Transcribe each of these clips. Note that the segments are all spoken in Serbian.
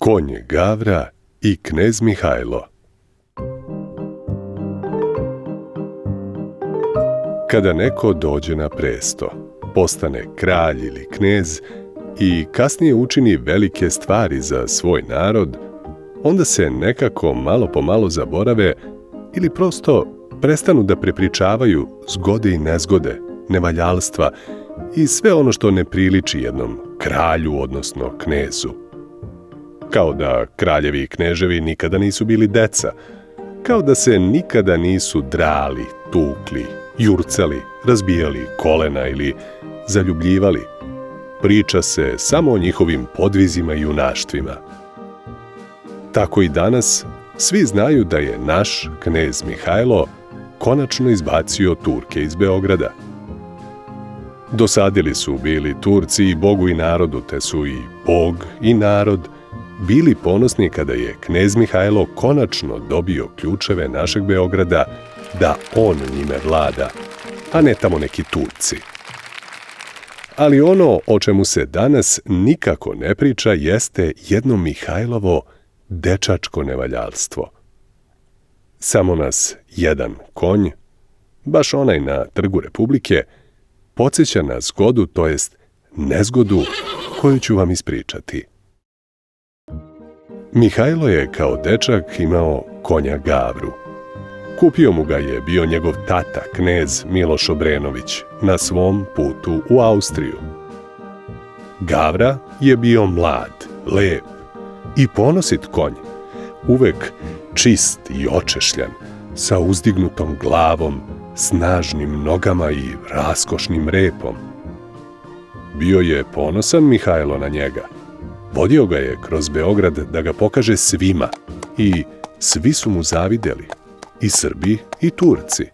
Konj Gavra i knez Mihajlo. Kada neko dođe na presto, postane kralj ili knez i kasnije učini velike stvari za svoj narod, onda se nekako malo po malo zaborave ili prosto prestanu da prepričavaju zgode i nezgode, nevaljalstva i sve ono što ne priliči jednom kralju, odnosno knezu. Kao da kraljevi i kneževi nikada nisu bili deca, kao da se nikada nisu drali, tukli, jurcali, razbijali kolena ili zaljubljivali. Priča se samo o njihovim podvizima i junaštvima. Tako i danas svi znaju da je naš knez Mihajlo konačno izbacio Turke iz Beograda. Dosadili su bili Turci i Bogu i narodu, te su i Bog i narod bili ponosni kada je knez Mihajlo konačno dobio ključeve našeg Beograda da on njime vlada, a ne tamo neki Turci. Ali ono o čemu se danas nikako ne priča jeste jedno Mihajlovo dečačko nevaljalstvo. Samo nas jedan konj, baš onaj na Trgu Republike, podsjeća na zgodu, to jest nezgodu, koju ću vam ispričati. Mihajlo je kao dečak imao konja Gavru. Kupio mu ga je bio njegov tata, knez Miloš Obrenović, na svom putu u Austriju. Gavra je bio mlad, lep i ponosit konj, uvek čist i očešljan, sa uzdignutom glavom, snažnim nogama i raskošnim repom. Bio je ponosan Mihajlo na njega. Vodio ga je kroz Beograd da ga pokaže svima i svi su mu zavideli, i Srbi i Turci.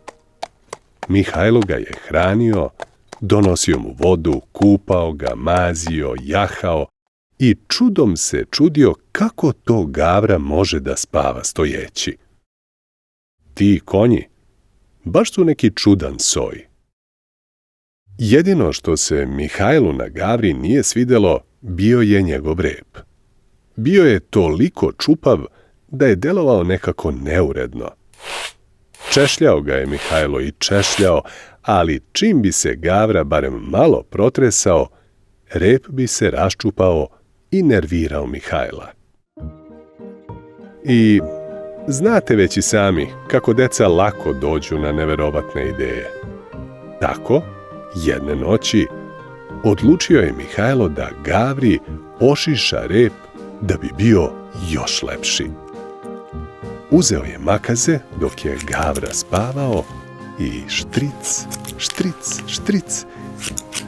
Mihajlo ga je hranio, donosio mu vodu, kupao ga, mazio, jahao i čudom se čudio kako to Gavra može da spava stojeći. Ti konji baš su neki čudan soj. Jedino što se Mihajlu na Gavri nije svidelo bio je njegov rep. Bio je toliko čupav da je delovao nekako neuredno. Češljao ga je Mihajlo i češljao, ali čim bi se Gavra barem malo protresao, rep bi se raščupao i nervirao Mihajla. I znate već i sami kako deca lako dođu na neverovatne ideje. Tako, jedne noći, odlučio je Mihajlo da Gavri ošiša rep da bi bio još lepši. Uzeo je makaze dok je Gavra spavao i štric, štric, štric.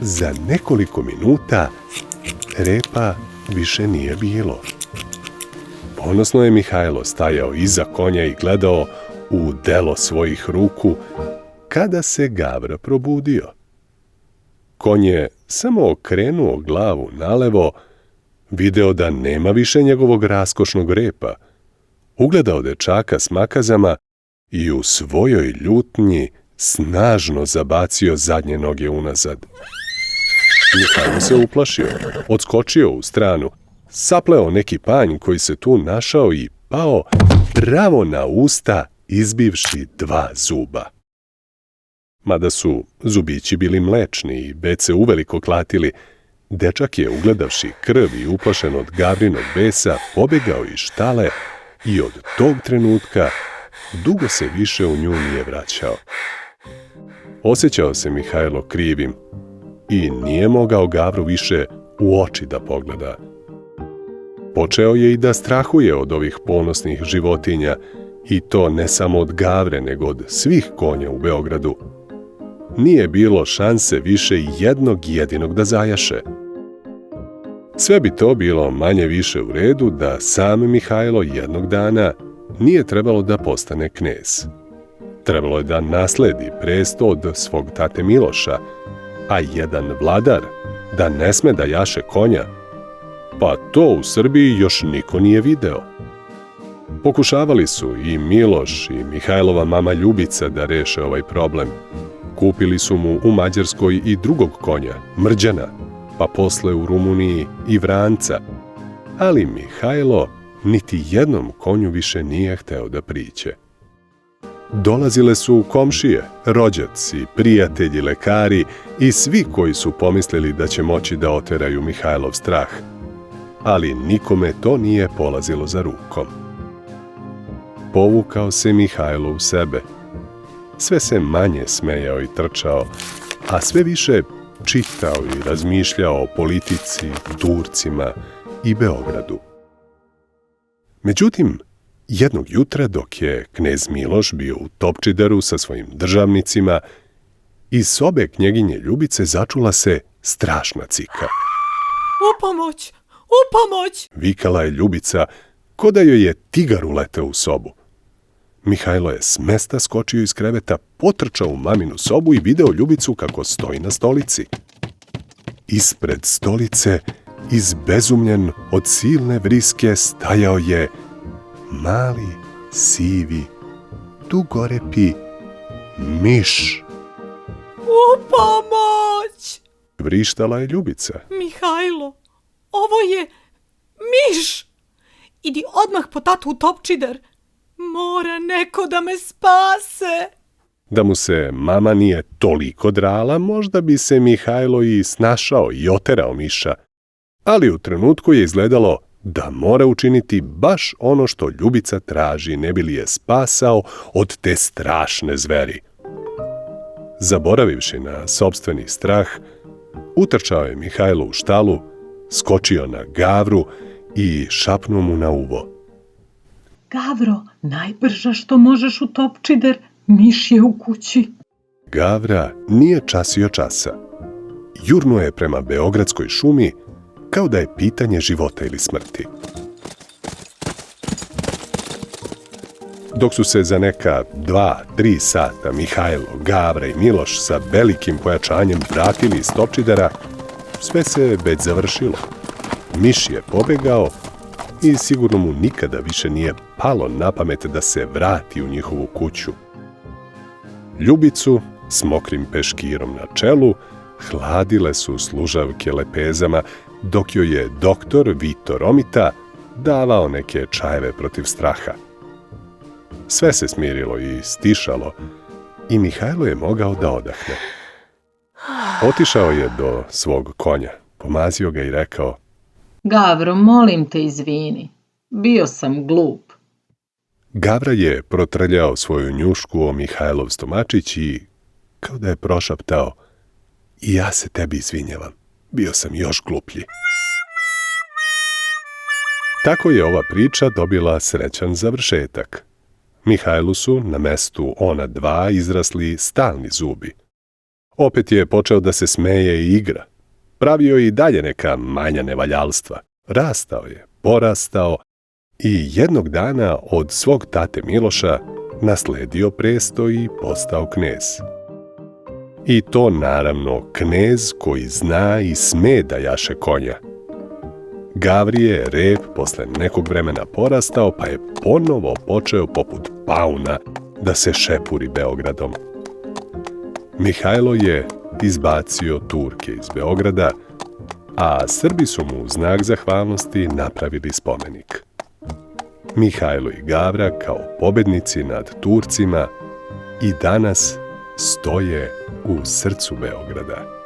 Za nekoliko minuta repa više nije bilo. Ponosno je Mihajlo stajao iza konja i gledao u delo svojih ruku kada se Gavra probudio. Konj je samo okrenuo glavu nalevo, video da nema više njegovog raskošnog repa, ugledao dečaka s makazama i u svojoj ljutnji snažno zabacio zadnje noge unazad. Mihajlo se uplašio, odskočio u stranu, sapleo neki panj koji se tu našao i pao pravo na usta, izbivši 2 zuba. Mada su zubići bili mlečni i već se uveliko klatili, dečak je, ugledavši krv i uplašen od Gavrinog besa, pobegao iz štale i od tog trenutka dugo se više u nju nije vraćao. Osjećao se Mihajlo krivim i nije mogao Gavru više u oči da pogleda. Počeo je i da strahuje od ovih ponosnih životinja, i to ne samo od Gavre, nego od svih konja u Beogradu. Nije bilo šanse više jednog jedinog da zajaše. Sve bi to bilo manje više u redu da sam Mihajlo jednog dana nije trebalo da postane knez. Trebalo je da nasledi presto od svog tate Miloša, a jedan vladar da ne sme da jaše konja. Pa to u Srbiji još niko nije video. Pokušavali su i Miloš i Mihajlova mama Ljubica da reše ovaj problem. Kupili su mu u Mađarskoj i drugog konja, Mrđana, pa posle u Rumuniji i Vranca. ali Mihajlo niti jednom konju više nije hteo da priđe. Dolazile su komšije, rođaci, prijatelji, lekari i svi koji su pomislili da će moći da oteraju Mihajlov strah, ali nikome to nije polazilo za rukom. Povukao se Mihajlo u sebe. Sve se manje smejao i trčao, a sve više čitao i razmišljao o politici, Turcima i Beogradu. Međutim, jednog jutra dok je knez Miloš bio u Topčideru sa svojim državnicima, iz sobe knjeginje Ljubice začula se strašna cika. U pomoć! U pomoć! Vikala je Ljubica, ko da joj je tigar uleteo u sobu. Mihajlo je s mesta skočio iz kreveta, potrčao u maminu sobu i video Ljubicu kako stoji na stolici. Ispred stolice, izbezumljen od silne vriske, stajao je mali, sivi, dugorepi miš. U pomoć! Vrištala je Ljubica. Mihajlo, ovo je miš! Idi odmah po tatu u Topčider. Mora neko da me spase. Da mu se mama nije toliko drala, možda bi se Mihajlo i snašao i oterao miša, ali u trenutku je izgledalo da mora učiniti baš ono što Ljubica traži, ne bi li je spasao od te strašne zveri. Zaboravivši na sopstveni strah, utrčao je Mihajlo u štalu, skočio na Gavru i šapnuo mu na uvo. Gavro, najbrža što možeš u Topčider, miš je u kući. Gavra nije časio časa. Jurnuo je prema Beogradskoj šumi kao da je pitanje života ili smrti. Dok su se za neka 2-3 sata Mihajlo, Gavra i Miloš sa velikim pojačanjem vratili iz Topčidera, sve se već završilo. Miš je pobegao i sigurno mu nikada više nije palo na pamet da se vrati u njihovu kuću. Ljubicu s mokrim peškirom na čelu hladile su služavke lepezama, dok joj je doktor Vito Romita davao neke čajeve protiv straha. Sve se smirilo i stišalo i Mihajlo je mogao da odahne. Otišao je do svog konja, pomazio ga i rekao: Gavro, molim te izvini, bio sam glup. Gavra je protrljao svoju njušku o Mihajlov stomačić i, kao da je prošaptao: I ja se tebi izvinjavam, bio sam još gluplji. Tako je ova priča dobila srećan završetak. Mihajlu su na mestu ona dva izrasli stalni zubi. Opet je počeo da se smeje i igra. Pravio je i dalje neka manja nevaljalstva. Rastao je, porastao i jednog dana od svog tate Miloša nasledio presto i postao knez. I to naravno knez koji zna i sme da jaše konja. Gavri je rep posle nekog vremena porastao, pa je ponovo počeo poput pauna da se šepuri Beogradom. Mihajlo je izbacio Turke iz Beograda, a Srbi su mu u znak zahvalnosti napravili spomenik. Mihajlo i Gavra kao pobednici nad Turcima i danas stoje u srcu Beograda.